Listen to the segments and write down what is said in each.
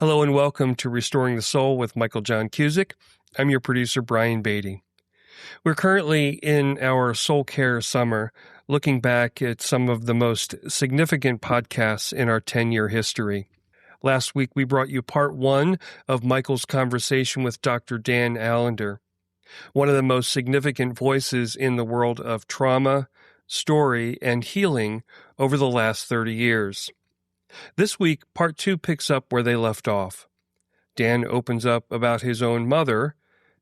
Hello and welcome to Restoring the Soul with Michael John Cusick. I'm your producer, Brian Beatty. We're currently in our soul care summer, looking back at some of the most significant podcasts in our 10-year history. Last week, we brought you part one of Michael's conversation with Dr. Dan Allender, one of the most significant voices in the world of trauma, story, and healing over the last 30 years. This week, part two picks up where they left off. Dan opens up about his own mother,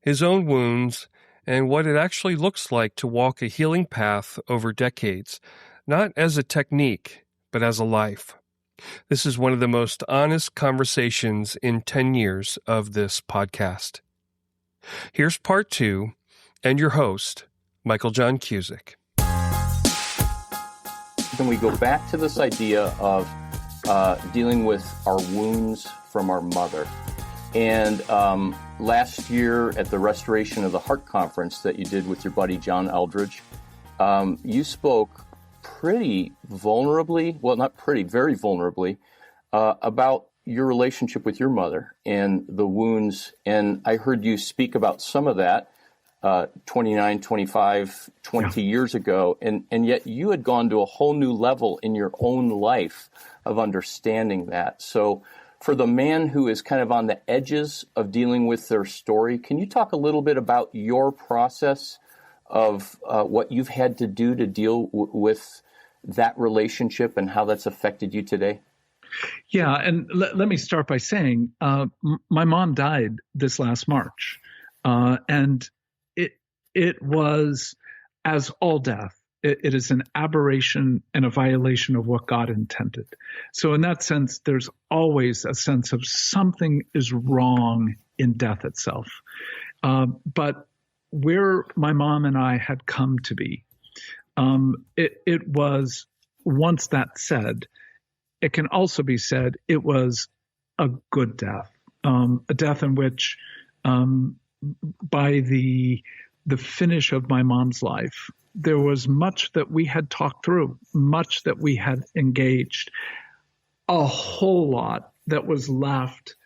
his own wounds, and what it actually looks like to walk a healing path over decades, not as a technique, but as a life. This is one of the most honest conversations in 10 years of this podcast. Here's part two, and your host, Michael John Cusick. Then we go back to this idea of dealing with our wounds from our mother. And last year at the Restoration of the Heart Conference that you did with your buddy John Eldridge, you spoke pretty vulnerably, well, not pretty, very vulnerably, about your relationship with your mother and the wounds. And I heard you speak about some of that 29, 25, 20 years ago. And yet you had gone to a whole new level in your own life of understanding that. So for the man who is kind of on the edges of dealing with their story, can you talk a little bit about your process of what you've had to do to deal with that relationship and how that's affected you today? Yeah, and let me start by saying my mom died this last March, and it was, as all death, it is an aberration and a violation of what God intended. So in that sense, there's always a sense of something is wrong in death itself. But where my mom and I had come to be, it was, once that said, it can also be said it was a good death, a death in which by the finish of my mom's life, there was much that we had talked through, much that we had engaged, a whole lot that was left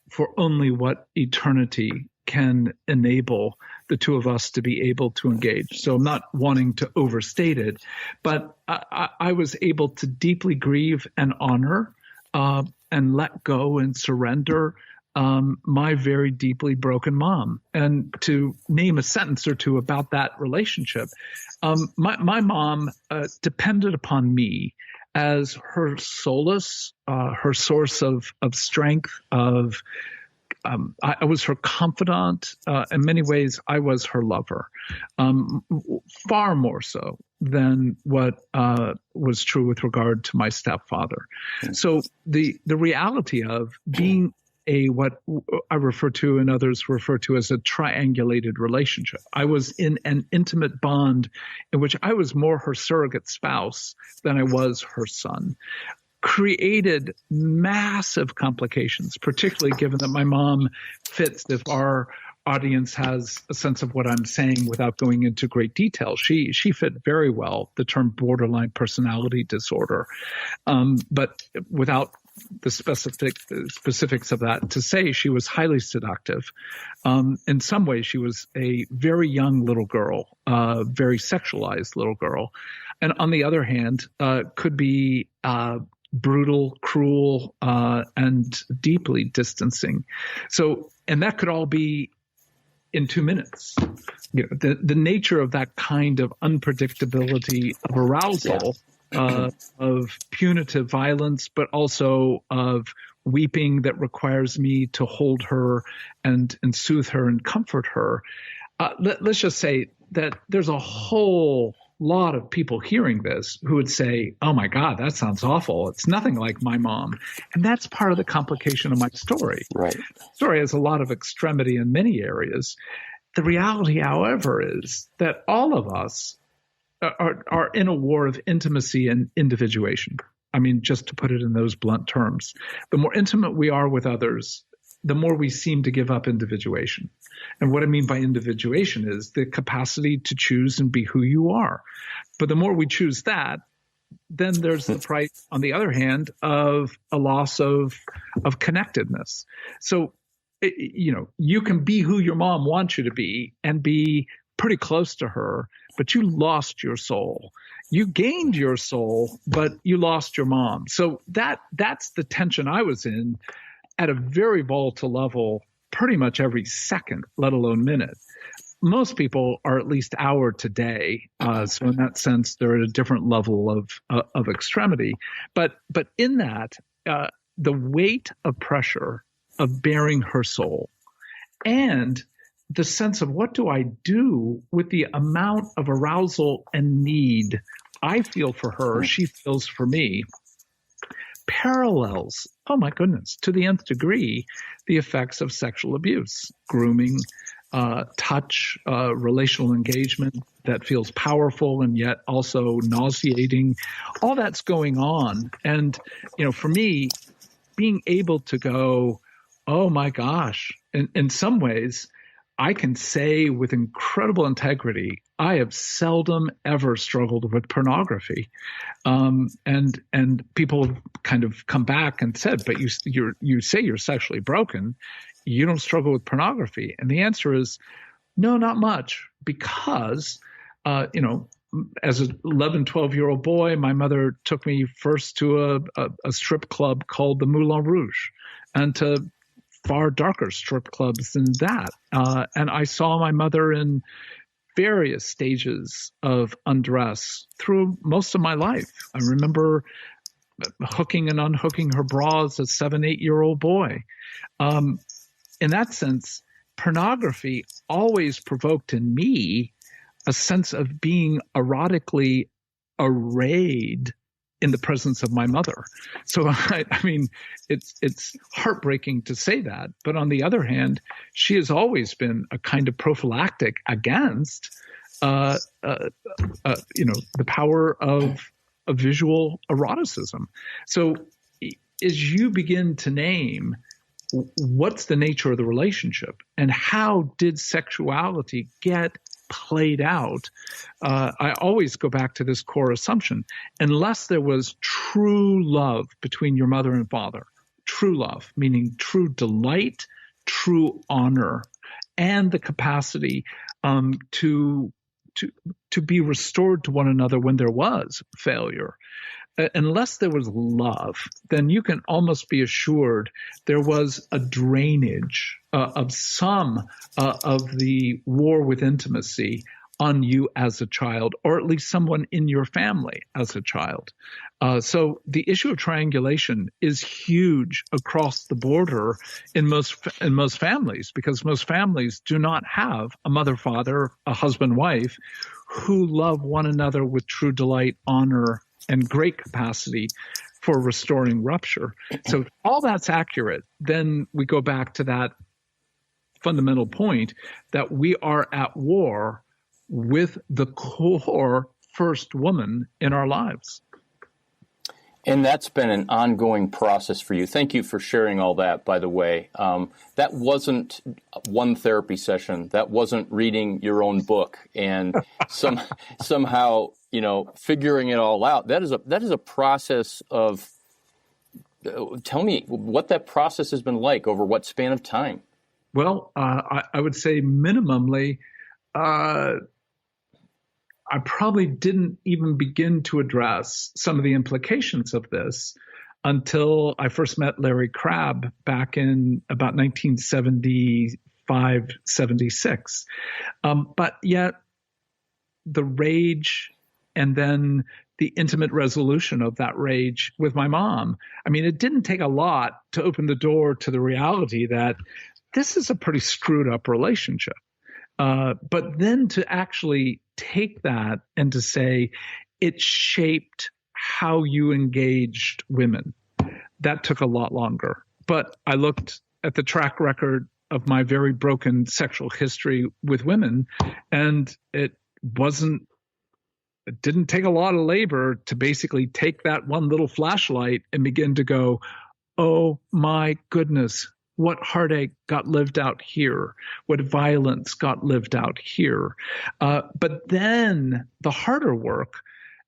for only what eternity can enable the two of us to be able to engage. So I'm not wanting to overstate it, but I was able to deeply grieve and honor and let go and surrender my very deeply broken mom. And to name a sentence or two about that relationship, my mom depended upon me as her solace, her source of strength, I was her confidant. In many ways, I was her lover, far more so than what was true with regard to my stepfather. So the reality of being what I refer to and others refer to as a triangulated relationship. I was in an intimate bond in which I was more her surrogate spouse than I was her son. Created massive complications, particularly given that my mom fits, if our audience has a sense of what I'm saying without going into great detail, she fit very well the term borderline personality disorder. But without the specifics of that, to say she was highly seductive. In some ways, she was a very young little girl, very sexualized little girl. And on the other hand, could be brutal, cruel, and deeply distancing. So, and that could all be in 2 minutes. You know, the nature of that kind of unpredictability of arousal, of punitive violence, but also of weeping that requires me to hold her and soothe her and comfort her. Let's just say that there's a whole lot of people hearing this who would say, oh my God, that sounds awful. It's nothing like my mom. And that's part of the complication of my story. Right. The story has a lot of extremity in many areas. The reality, however, is that all of us are in a war of intimacy and individuation. I mean, just to put it in those blunt terms, the more intimate we are with others, the more we seem to give up individuation. And what I mean by individuation is the capacity to choose and be who you are. But the more we choose that, then there's the price, on the other hand, of a loss of connectedness. So, you can be who your mom wants you to be and be pretty close to her, but you lost your soul. You gained your soul, but you lost your mom. So that's the tension I was in at a very volatile level, pretty much every second, let alone minute. Most people are at least hour to day. So in that sense, they're at a different level of extremity. But in that, the weight of pressure of bearing her soul and the sense of what do I do with the amount of arousal and need I feel for her, she feels for me, parallels, oh my goodness, to the nth degree, the effects of sexual abuse, grooming, touch, relational engagement that feels powerful and yet also nauseating. All that's going on. And, for me, being able to go, oh my gosh, in some ways, I can say with incredible integrity, I have seldom ever struggled with pornography. And people have kind of come back and said, but you say you're sexually broken. You don't struggle with pornography. And the answer is no, not much, because, as an 11, 12-year-old boy, my mother took me first to a strip club called the Moulin Rouge and to far darker strip clubs than that. And I saw my mother in various stages of undress through most of my life. I remember hooking and unhooking her bra as a 7, 8-year-old boy. In that sense, pornography always provoked in me a sense of being erotically arrayed in the presence of my mother. So I mean, it's heartbreaking to say that, but on the other hand, she has always been a kind of prophylactic against, the power of visual eroticism. So as you begin to name what's the nature of the relationship and how did sexuality get played out, I always go back to this core assumption. Unless there was true love between your mother and father, true love, meaning true delight, true honor, and the capacity to be restored to one another when there was failure. Unless there was love, then you can almost be assured there was a drainage of some of the war with intimacy on you as a child, or at least someone in your family as a child. So the issue of triangulation is huge across the border in most families, because most families do not have a mother, father, a husband, wife who love one another with true delight, honor, and great capacity for restoring rupture. So if all that's accurate, then we go back to that fundamental point that we are at war with the core first woman in our lives. And that's been an ongoing process for you. Thank you for sharing all that, by the way. That wasn't one therapy session. That wasn't reading your own book and somehow, figuring it all out. That is a process of, tell me what that process has been like over what span of time? Well, I would say minimally, I probably didn't even begin to address some of the implications of this until I first met Larry Crabb back in about 1975, 76. But yet the rage and then the intimate resolution of that rage with my mom. I mean, it didn't take a lot to open the door to the reality that this is a pretty screwed up relationship. But then to actually take that and to say it shaped how you engaged women, that took a lot longer. But I looked at the track record of my very broken sexual history with women, and it didn't take a lot of labor to basically take that one little flashlight and begin to go, oh my goodness, what heartache got lived out here, what violence got lived out here. But then the harder work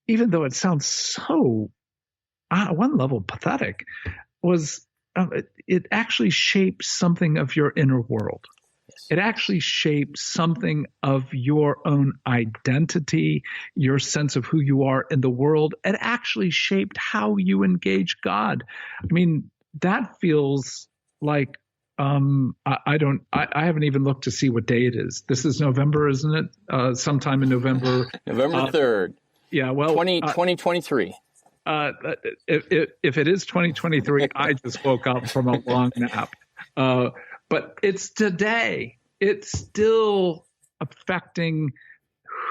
even though it sounds so, on one level, pathetic, was it actually shapes something of your inner world. It actually shapes something of your own identity, your sense of who you are in the world. It actually shaped how you engage God. I mean, that feels like I haven't even looked to see what day it is. This is November, isn't it? Sometime in November. November 3rd. Yeah, well, 2023. If it is 2023, I just woke up from a long nap. But it's today. It's still affecting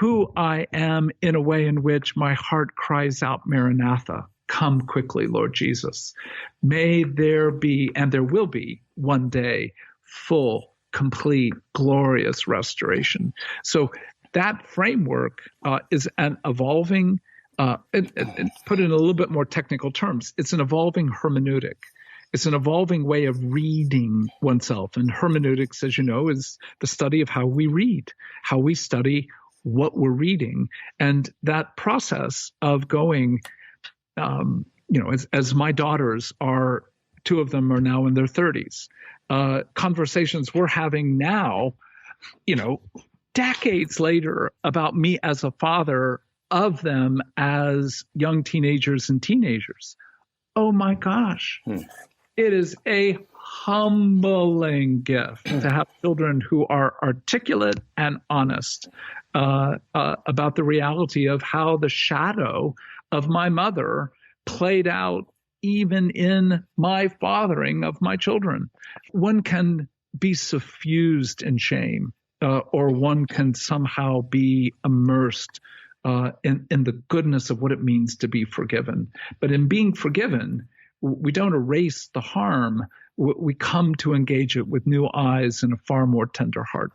who I am in a way in which my heart cries out, Maranatha, come quickly, Lord Jesus. May there be, and there will be one day, full, complete, glorious restoration. So that framework is an evolving, and put it in a little bit more technical terms, it's an evolving hermeneutic. It's an evolving way of reading oneself. And hermeneutics, as you know, is the study of how we read, how we study what we're reading. And that process of going, as my daughters are, two of them are now in their 30s, conversations we're having now, decades later about me as a father of them as young teenagers and teenagers. Oh my gosh. It is a humbling gift to have children who are articulate and honest about the reality of how the shadow of my mother played out even in my fathering of my children. One can be suffused in shame, or one can somehow be immersed in the goodness of what it means to be forgiven. But in being forgiven, we don't erase the harm. We come to engage it with new eyes and a far more tender heart.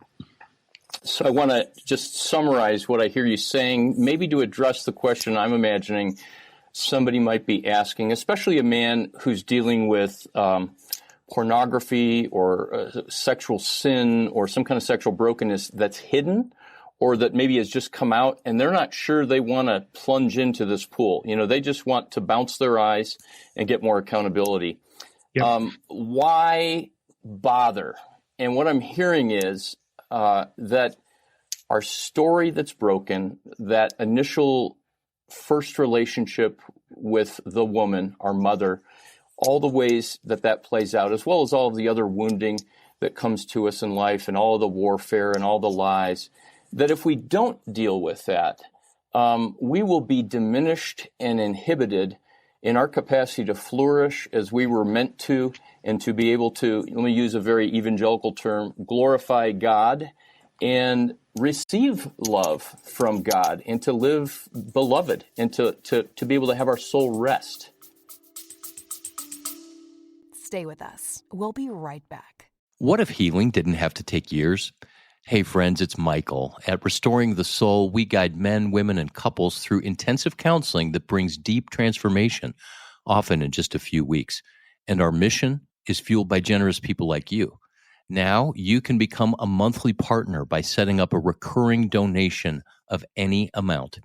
So I want to just summarize what I hear you saying, maybe to address the question I'm imagining somebody might be asking, especially a man who's dealing with pornography or sexual sin or some kind of sexual brokenness that's hidden, or that maybe has just come out and they're not sure they want to plunge into this pool. They just want to bounce their eyes and get more accountability. Yep. Why bother? And what I'm hearing is that our story that's broken, that initial first relationship with the woman, our mother, all the ways that plays out, as well as all of the other wounding that comes to us in life and all of the warfare and all the lies, that if we don't deal with that, we will be diminished and inhibited in our capacity to flourish as we were meant to, and to be able to, let me use a very evangelical term, glorify God and receive love from God, and to live beloved, and to be able to have our soul rest. Stay with us. We'll be right back. What if healing didn't have to take years? Hey friends, it's Michael. At Restoring the Soul, we guide men, women, and couples through intensive counseling that brings deep transformation, often in just a few weeks. And our mission is fueled by generous people like you. Now you can become a monthly partner by setting up a recurring donation of any amount.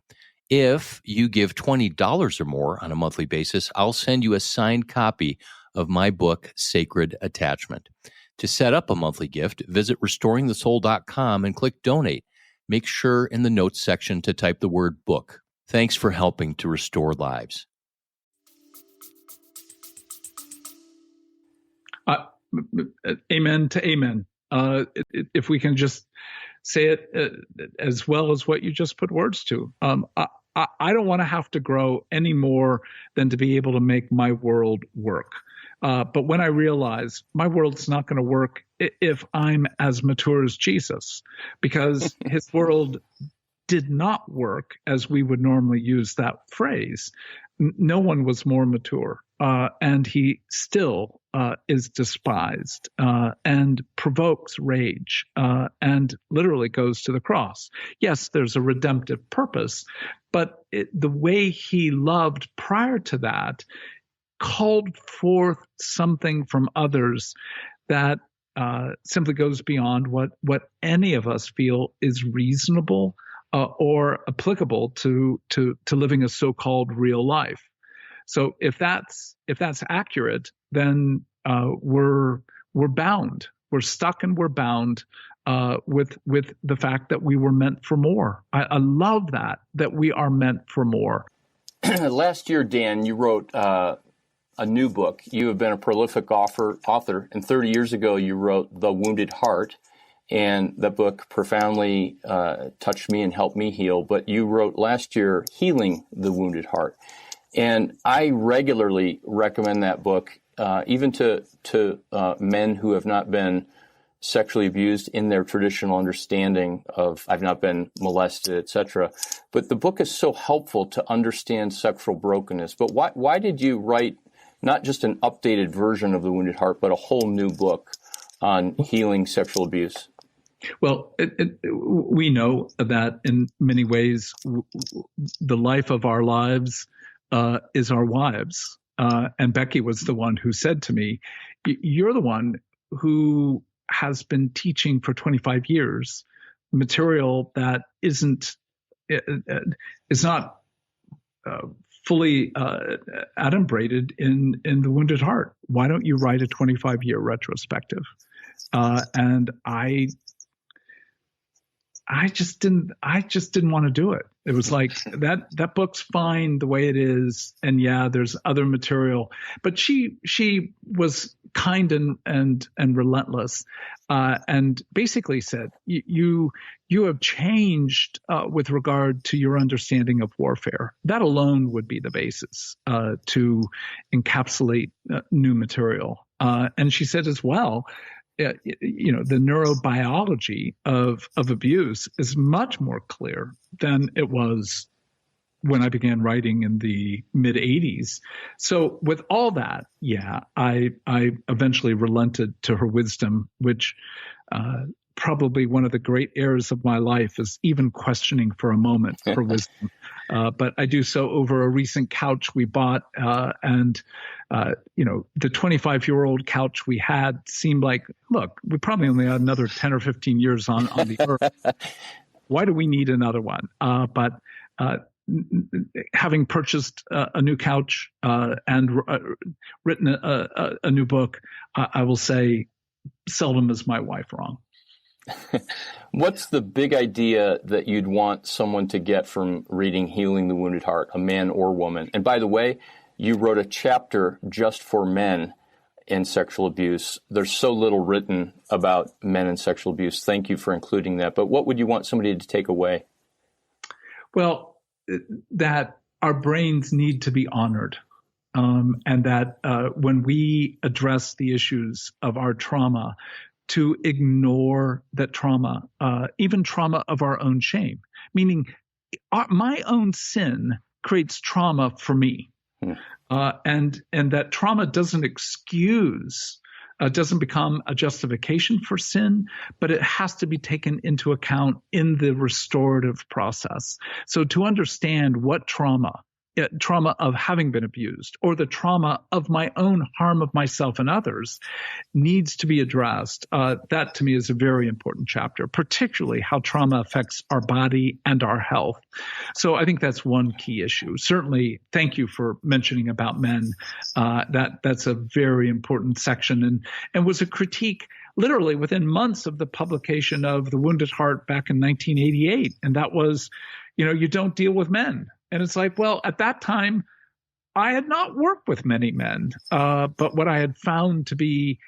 If you give $20 or more on a monthly basis, I'll send you a signed copy of my book, Sacred Attachment. To set up a monthly gift, visit restoringthesoul.com and click Donate. Make sure in the notes section to type the word book. Thanks for helping to restore lives. Amen to amen. If we can just say it as well as what you just put words to. I don't want to have to grow any more than to be able to make my world work. But when I realize my world's not going to work if I'm as mature as Jesus, because his world did not work as we would normally use that phrase. No one was more mature, and he still is despised and provokes rage and literally goes to the cross. Yes, there's a redemptive purpose, but the way he loved prior to that called forth something from others that simply goes beyond what any of us feel is reasonable or applicable to living a so-called real life. So if that's accurate, then we're bound. We're stuck and we're bound with the fact that we were meant for more. I love that we are meant for more. Last year, Dan, you wrote a new book. You have been a prolific author, and 30 years ago, you wrote The Wounded Heart, and that book profoundly touched me and helped me heal. But you wrote last year, Healing the Wounded Heart. And I regularly recommend that book, even to men who have not been sexually abused in their traditional understanding of I've not been molested, etc. But the book is so helpful to understand sexual brokenness. But why did you write not just an updated version of The Wounded Heart, but a whole new book on healing sexual abuse? Well, we know that in many ways, the life of our lives is our wives. And Becky was the one who said to me, you're the one who has been teaching for 25 years material that is not fully adumbrated in The Wounded Heart. Why don't you write a 25-year retrospective? And I just didn't want to do it. It was like that book's fine the way it is, and yeah, there's other material. But she was kind and relentless, and basically said, you have changed with regard to your understanding of warfare. That alone would be the basis to encapsulate new material. And she said as well, the neurobiology of abuse is much more clear than it was when I began writing in the mid 80s. So with all that, yeah, I eventually relented to her wisdom, which probably one of the great errors of my life is even questioning for a moment her wisdom. But I do so over a recent couch we bought, and the 25-year-old couch we had seemed like, look, we probably only had another 10 or 15 years on the earth. Why do we need another one? But having purchased a new couch and written a new book, I will say seldom is my wife wrong. What's the big idea that you'd want someone to get from reading Healing the Wounded Heart, a man or woman? And by the way, you wrote a chapter just for men in sexual abuse. There's so little written about men and sexual abuse. Thank you for including that. But what would you want somebody to take away? Well, that our brains need to be honored. And that when we address the issues of our trauma, to ignore that trauma, even trauma of our own shame, meaning my own sin creates trauma for me. And that trauma doesn't excuse, doesn't become a justification for sin, but it has to be taken into account in the restorative process. So to understand what trauma of having been abused or the trauma of my own harm of myself and others needs to be addressed. That to me is a very important chapter, particularly how trauma affects our body and our health. So I think that's one key issue. Certainly, thank you for mentioning about men. That's a very important section and was a critique literally within months of the publication of The Wounded Heart back in 1988. And that was, you don't deal with men. And it's like, well, at that time, I had not worked with many men, but what I had found to be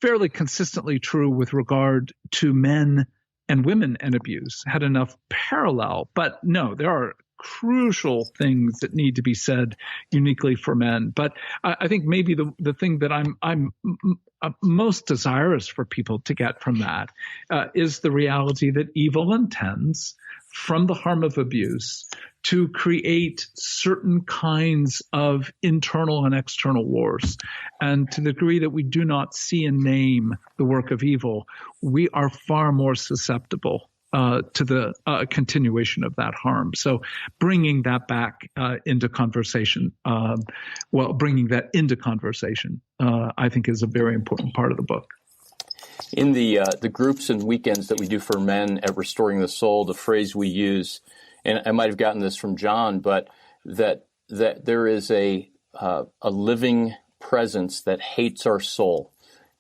fairly consistently true with regard to men and women and abuse had enough parallel. But no, there are crucial things that need to be said uniquely for men. But I think maybe the thing that I'm most desirous for people to get from that is the reality that evil intends from the harm of abuse to create certain kinds of internal and external wars. And to the degree that we do not see and name the work of evil, we are far more susceptible to the continuation of that harm. So bringing that back into conversation, I think is a very important part of the book. In the groups and weekends that we do for men at Restoring the Soul, the phrase we use, and I might have gotten this from John, but that there is a living presence that hates our soul,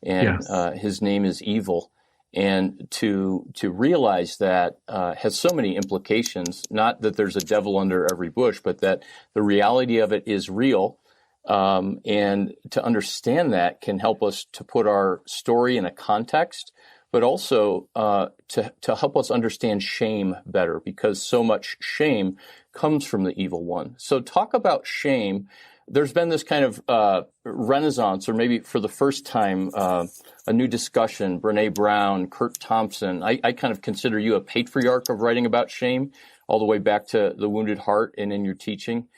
and Yes. his name is evil. And to realize that has so many implications. Not that there's a devil under every bush, but that the reality of it is real. And to understand that can help us to put our story in a context, but also to help us understand shame better, because so much shame comes from the evil one. So talk about shame. There's been this kind of renaissance, or maybe for the first time, a new discussion. Brene Brown, Kurt Thompson. I kind of consider you a patriarch of writing about shame, all the way back to The Wounded Heart and in your teaching,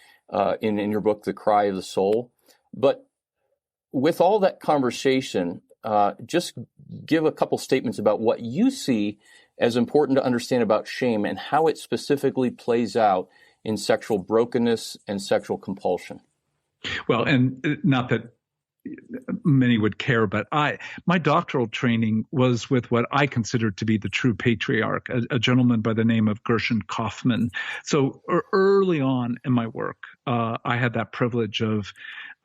in your book, The Cry of the Soul. But with all that conversation, just give a couple statements about what you see as important to understand about shame and how it specifically plays out in sexual brokenness and sexual compulsion. Well, and not that many would care, but my doctoral training was with what I considered to be the true patriarch, a gentleman by the name of Gershon Kaufman. So early on in my work, I had that privilege of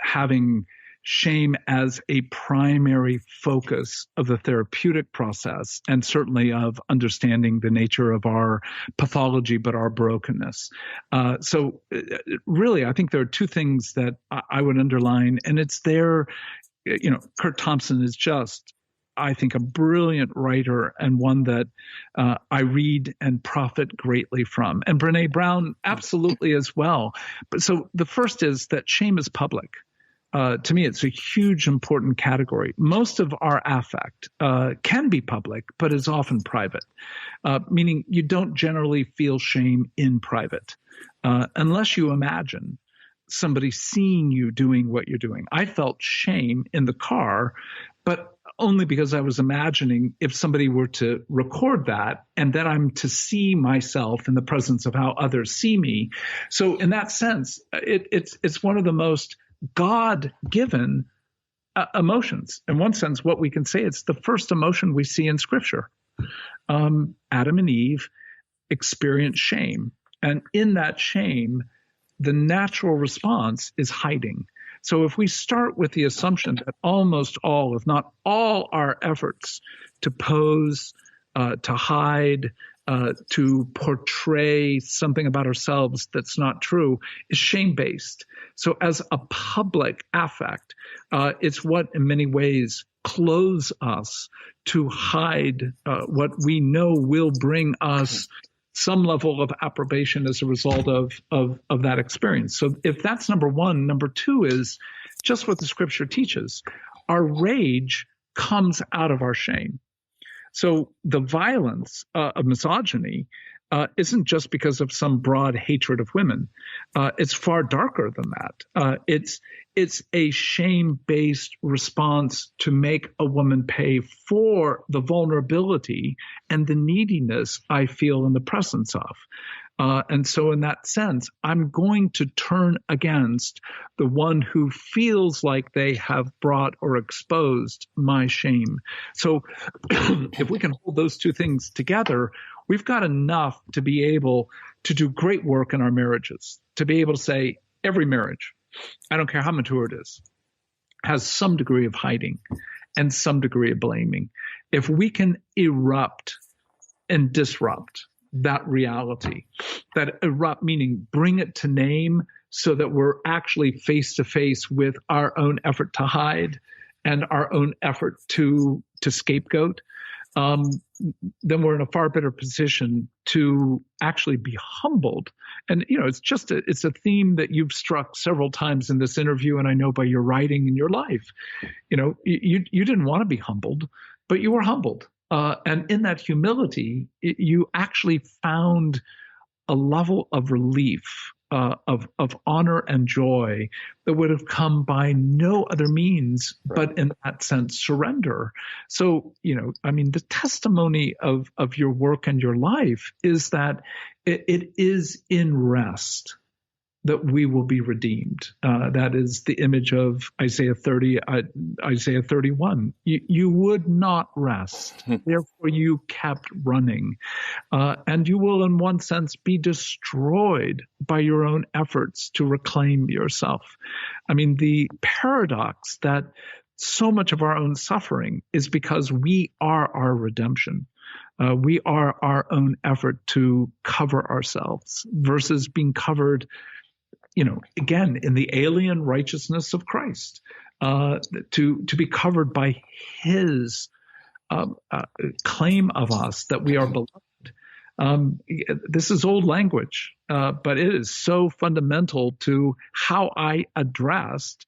having shame as a primary focus of the therapeutic process, and certainly of understanding the nature of our pathology, but our brokenness. So really, I think there are two things that I would underline, and it's there. Kurt Thompson is just, I think, a brilliant writer, and one that I read and profit greatly from. And Brene Brown absolutely as well. But so the first is that shame is public. To me, it's a huge, important category. Most of our affect can be public, but is often private, meaning you don't generally feel shame in private, unless you imagine somebody seeing you doing what you're doing. I felt shame in the car, but only because I was imagining if somebody were to record that, and then I'm to see myself in the presence of how others see me. So in that sense, it's one of the most God-given emotions. In one sense, what we can say, it's the first emotion we see in Scripture. Adam and Eve experienced shame. And in that shame, the natural response is hiding. So if we start with the assumption that almost all, if not all, our efforts to pose, to hide, to portray something about ourselves that's not true is shame-based. So as a public affect, it's what in many ways clothes us to hide what we know will bring us some level of approbation as a result of that experience. So if that's number one, number two is just what the Scripture teaches. Our rage comes out of our shame. So the violence of misogyny isn't just because of some broad hatred of women. It's far darker than that. It's a shame-based response to make a woman pay for the vulnerability and the neediness I feel in the presence of. And so in that sense, I'm going to turn against the one who feels like they have brought or exposed my shame. So if we can hold those two things together, we've got enough to be able to do great work in our marriages, to be able to say every marriage, I don't care how mature it is, has some degree of hiding and some degree of blaming. If we can erupt and disrupt that reality, that erupt meaning bring it to name so that we're actually face to face with our own effort to hide and our own effort to scapegoat, then we're in a far better position to actually be humbled. And, it's a theme that you've struck several times in this interview, and I know by your writing in your life. You didn't want to be humbled, but you were humbled. And in that humility, you actually found a level of relief, of honor and joy that would have come by no other means, but in that sense, surrender. So, the testimony of your work and your life is that it is in rest that we will be redeemed. That is the image of Isaiah 31. You would not rest, therefore you kept running. And you will, in one sense, be destroyed by your own efforts to reclaim yourself. I mean, the paradox that so much of our own suffering is because we are our redemption. We are our own effort to cover ourselves versus being covered, again, in the alien righteousness of Christ, to be covered by his claim of us that we are beloved. This is old language, but it is so fundamental to how I addressed,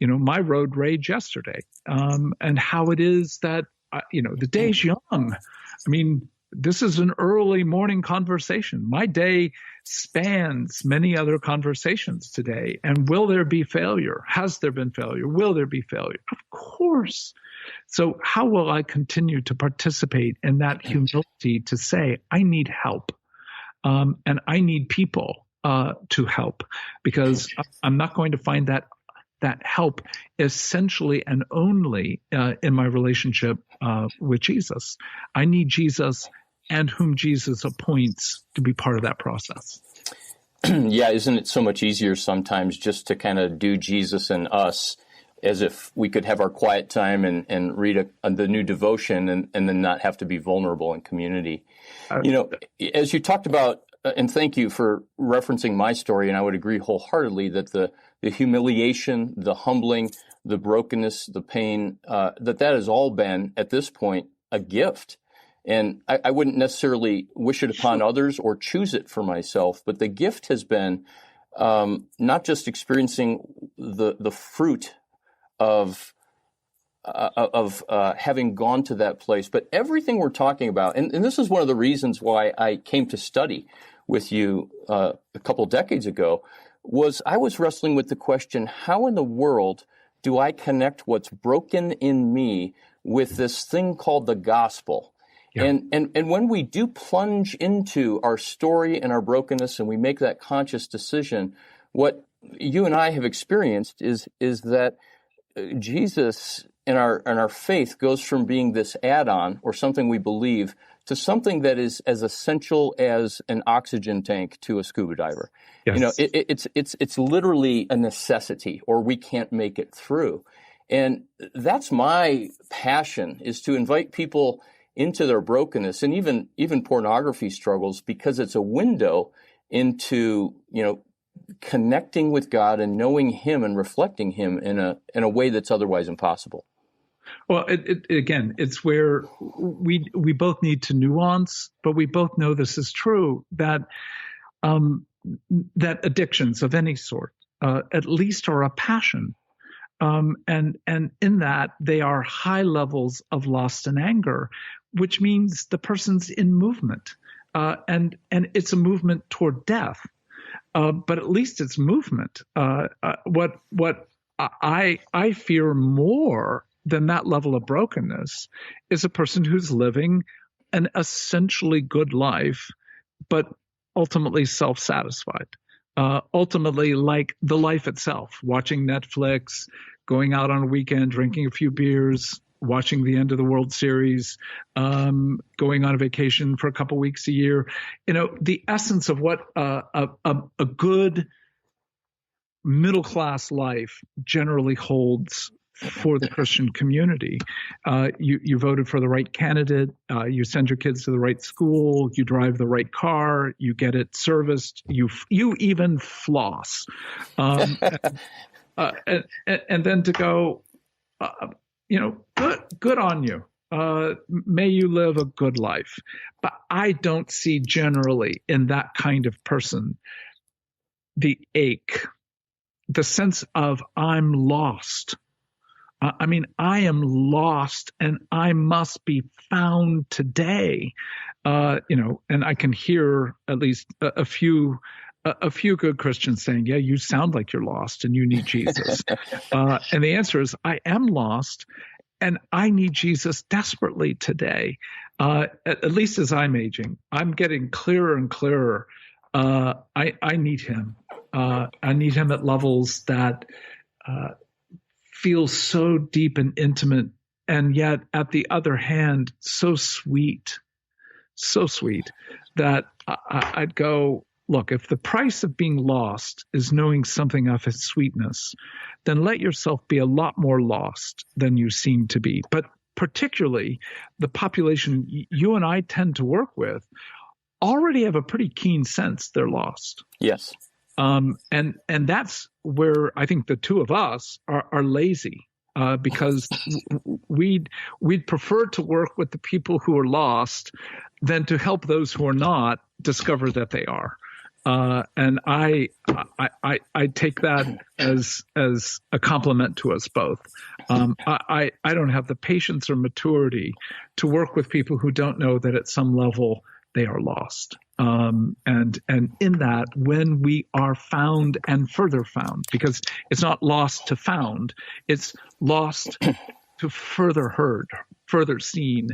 my road rage yesterday, and how it is that, the day's young. I mean, this is an early morning conversation. My day spans many other conversations today. And will there be failure? Has there been failure? Will there be failure? Of course. So how will I continue to participate in that humility to say, I need help, and I need people to help, because I'm not going to find that help essentially and only in my relationship with Jesus. I need Jesus and whom Jesus appoints to be part of that process. Yeah, isn't it so much easier sometimes just to kind of do Jesus and us, as if we could have our quiet time and read the new devotion and then not have to be vulnerable in community. As you talked about, and thank you for referencing my story, and I would agree wholeheartedly that the humiliation, the humbling, the brokenness, the pain, that has all been, at this point, a gift. And I wouldn't necessarily wish it upon others or choose it for myself, but the gift has been not just experiencing the fruit of having gone to that place, but everything we're talking about. And this is one of the reasons why I came to study with you a couple decades ago, was I was wrestling with the question, how in the world do I connect what's broken in me with this thing called the gospel? Yeah. And when we do plunge into our story and our brokenness and we make that conscious decision, what you and I have experienced is that Jesus and our faith goes from being this add-on or something we believe to something that is as essential as an oxygen tank to a scuba diver. Yes. It's literally a necessity, or we can't make it through. And that's my passion, is to invite people into their brokenness and even pornography struggles, because it's a window into, connecting with God and knowing Him and reflecting Him in a way that's otherwise impossible. Well, it's where we both need to nuance, but we both know this is true, that that addictions of any sort, at least, are a passion. And in that they are high levels of lust and anger, which means the person's in movement, and it's a movement toward death. But at least it's movement. What I fear more than that level of brokenness is a person who's living an essentially good life, but ultimately self-satisfied. Ultimately, like the life itself, watching Netflix, going out on a weekend, drinking a few beers, watching the end of the World Series, going on a vacation for a couple weeks a year. The essence of what a good middle-class life generally holds for the Christian community. You voted for the right candidate. You send your kids to the right school. You drive the right car. You get it serviced. You even floss. And then to go, good on you. May you live a good life. But I don't see generally in that kind of person the ache, the sense of I'm lost. I am lost and I must be found today. And I can hear at least a few good Christians saying, yeah, you sound like you're lost and you need Jesus. And the answer is, I am lost and I need Jesus desperately today. At least as I'm aging, I'm getting clearer and clearer. I need Him. I need him at levels that feel so deep and intimate, and yet at the other hand, so sweet that I'd go, look, if the price of being lost is knowing something of his sweetness, then let yourself be a lot more lost than you seem to be. But particularly the population you and I tend to work with already have a pretty keen sense they're lost. Yes. And that's where I think the two of us are lazy, because we'd prefer to work with the people who are lost than to help those who are not discover that they are. And I take that as a compliment to us both. I don't have the patience or maturity to work with people who don't know that at some level they are lost. And in that, when we are found and further found, because it's not lost to found, it's lost to further heard, further seen,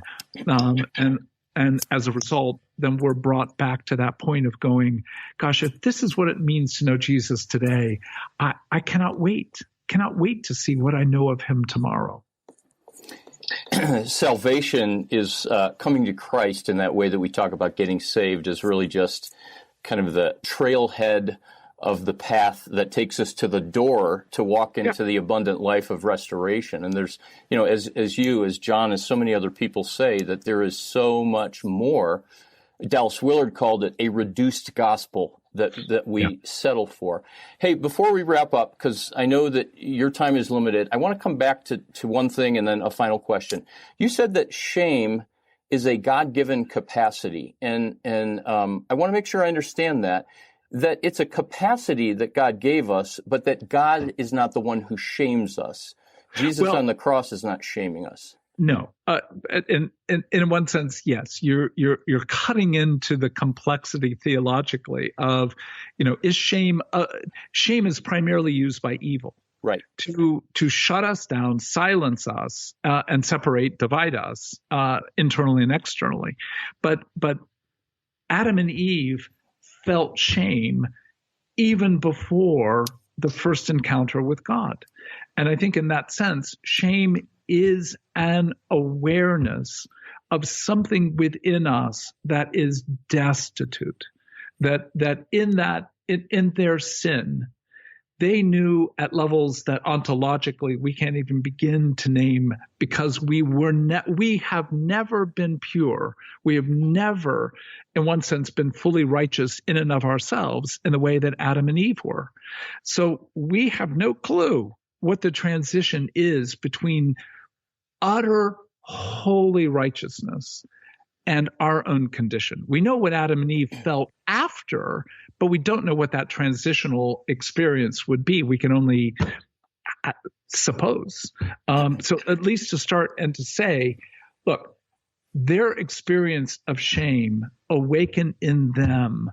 and as a result, then we're brought back to that point of going, gosh, if this is what it means to know Jesus today, I cannot wait to see what I know of him tomorrow. Salvation is coming to Christ in that way that we talk about getting saved is really just kind of the trailhead of the path that takes us to the door to walk into the abundant life of restoration. And there's, as John, as so many other people say, that there is so much more. Dallas Willard called it a reduced gospel that we settle for. Hey, before we wrap up, because I know that your time is limited, I want to come back to one thing and then a final question. You said that shame is a God-given capacity, and I want to make sure I understand that it's a capacity that God gave us, but that God is not the one who shames us. Jesus on the cross is not shaming us. No, in one sense, yes, you're cutting into the complexity theologically of, is shame is primarily used by evil, right? To shut us down, silence us, and separate, divide us internally and externally. But Adam and Eve felt shame even before the first encounter with God, and I think in that sense, shame is an awareness of something within us that is destitute, that in their sin, they knew at levels that ontologically we can't even begin to name, because we have never been pure. We have never, in one sense, been fully righteous in and of ourselves in the way that Adam and Eve were. So we have no clue what the transition is between utter holy righteousness and our own condition. We know what Adam and Eve felt after, but we don't know what that transitional experience would be. We can only suppose. So at least to start and to say, look, their experience of shame awakened in them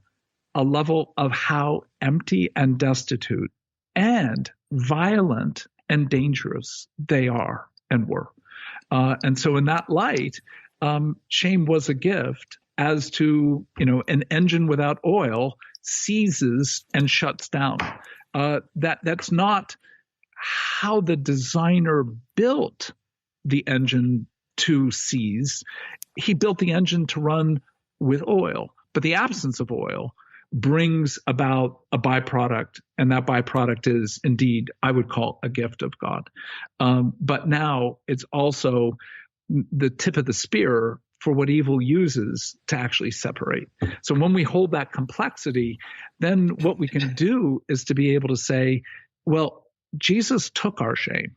a level of how empty and destitute and violent and dangerous they are and were. And so in that light, shame was a gift, as to, an engine without oil seizes and shuts down. That's not how the designer built the engine to seize. He built the engine to run with oil, but the absence of oil brings about a byproduct, and that byproduct is indeed, I would call, a gift of God. But now it's also the tip of the spear for what evil uses to actually separate. So when we hold that complexity, then what we can do is to be able to say, well, Jesus took our shame.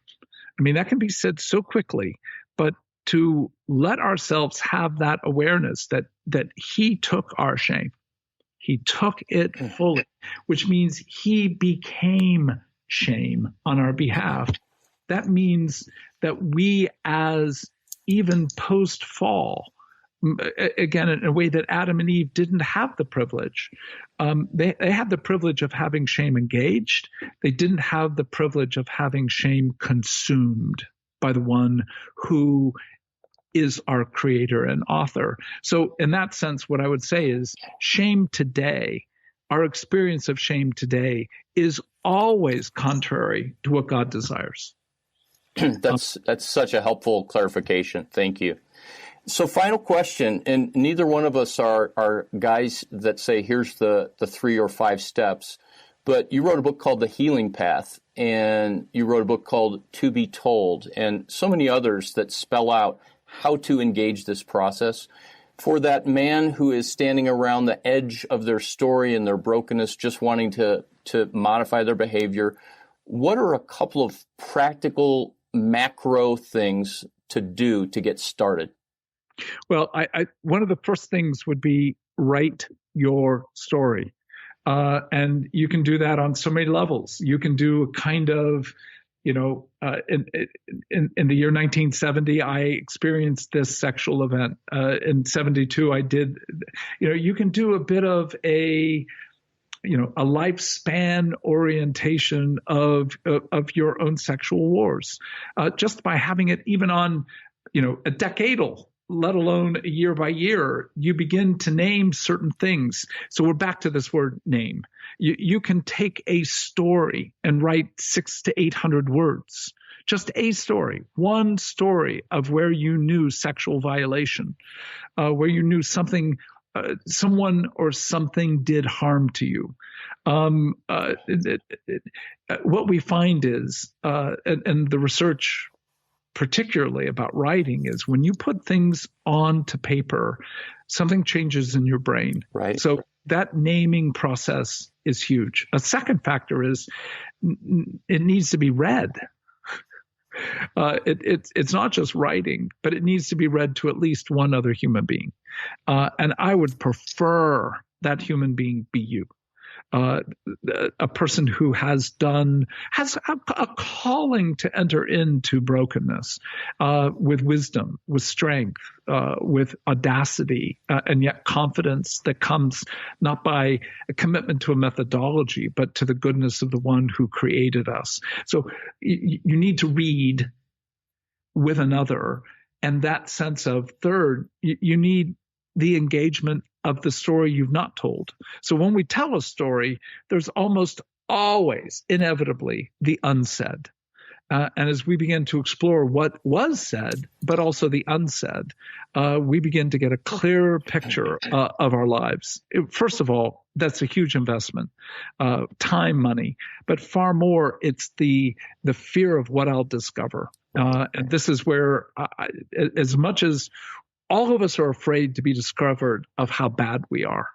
I mean, that can be said so quickly, but to let ourselves have that awareness that he took our shame. He took it fully, which means he became shame on our behalf. That means that we, as even post-fall, again, in a way that Adam and Eve didn't have the privilege. They had the privilege of having shame engaged. They didn't have the privilege of having shame consumed by the one who is our creator and author. So in that sense, what I would say is shame today our experience of shame today is always contrary to what God desires. That's such a helpful clarification. Thank you. So final question, and neither one of us are guys that say, here's the 3 or 5 steps, but you wrote a book called The Healing Path, and you wrote a book called To Be Told, and so many others that spell out how to engage this process. For that man who is standing around the edge of their story and their brokenness, just wanting to modify their behavior, what are a couple of practical macro things to do to get started? Well, I one of the first things would be write your story. And you can do that on so many levels. You can do a kind of, in the year 1970, I experienced this sexual event. In 72, I did, you can do a bit of a lifespan orientation of your own sexual wars, just by having it even on, a decadal, let alone a year by year, you begin to name certain things. So we're back to this word name. You can take a story and write 600 to 800 words, just a story, one story of where you knew sexual violation, where you knew something, someone or something did harm to you. What we find is, and the research particularly about writing, is when you put things onto paper, something changes in your brain. Right. So that naming process is huge. A second factor is it needs to be read. It's not just writing, but it needs to be read to at least one other human being. And I would prefer that human being be you. A person who has a calling to enter into brokenness with wisdom, with strength, with audacity, and yet confidence that comes not by a commitment to a methodology, but to the goodness of the one who created us. So you need to read with another, and that sense of third, you need the engagement of the story you've not told. So when we tell a story, there's almost always, inevitably, the unsaid. And as we begin to explore what was said, but also the unsaid, we begin to get a clearer picture of our lives. First of all, that's a huge investment, time, money, but far more, it's the fear of what I'll discover. And this is where, as much as all of us are afraid to be discovered of how bad we are,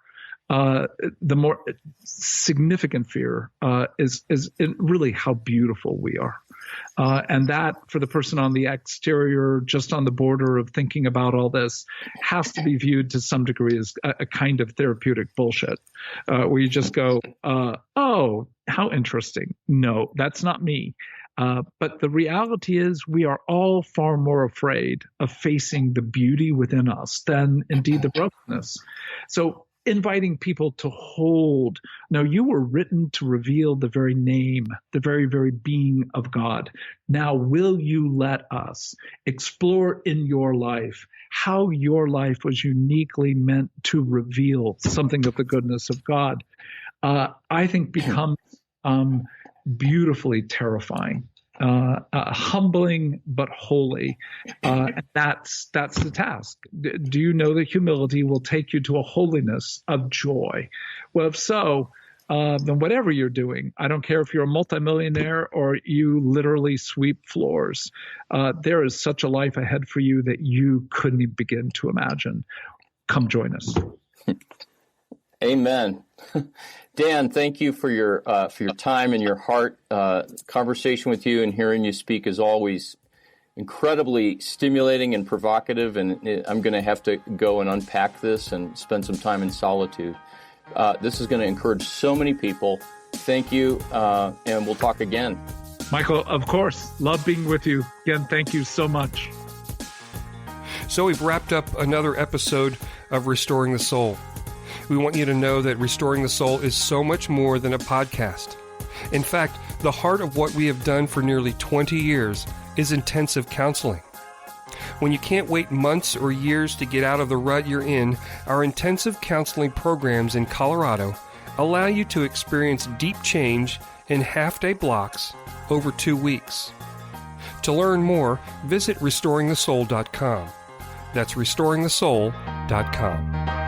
the more significant fear is really how beautiful we are. And that, for the person on the exterior, just on the border of thinking about all this, has to be viewed to some degree as a kind of therapeutic bullshit, where you just go, oh, how interesting. No, that's not me. But the reality is we are all far more afraid of facing the beauty within us than indeed the brokenness. So inviting people to hold, no, you were written to reveal the very name, the very, very being of God. Now, will you let us explore in your life how your life was uniquely meant to reveal something of the goodness of God? I think becomes beautifully terrifying, humbling but holy. And that's the task. Do you know that humility will take you to a holiness of joy? Well, if so, then whatever you're doing, I don't care if you're a multimillionaire or you literally sweep floors, there is such a life ahead for you that you couldn't even begin to imagine. Come join us. Amen. Dan, thank you for your time and your heart. Conversation with you and hearing you speak is always incredibly stimulating and provocative, and I'm going to have to go and unpack this and spend some time in solitude. This is going to encourage so many people. Thank you, and we'll talk again. Michael, of course. Love being with you. Again, thank you so much. So we've wrapped up another episode of Restoring the Soul. We want you to know that Restoring the Soul is so much more than a podcast. In fact, the heart of what we have done for nearly 20 years is intensive counseling. When you can't wait months or years to get out of the rut you're in, our intensive counseling programs in Colorado allow you to experience deep change in half-day blocks over 2 weeks. To learn more, visit restoringthesoul.com. That's restoringthesoul.com.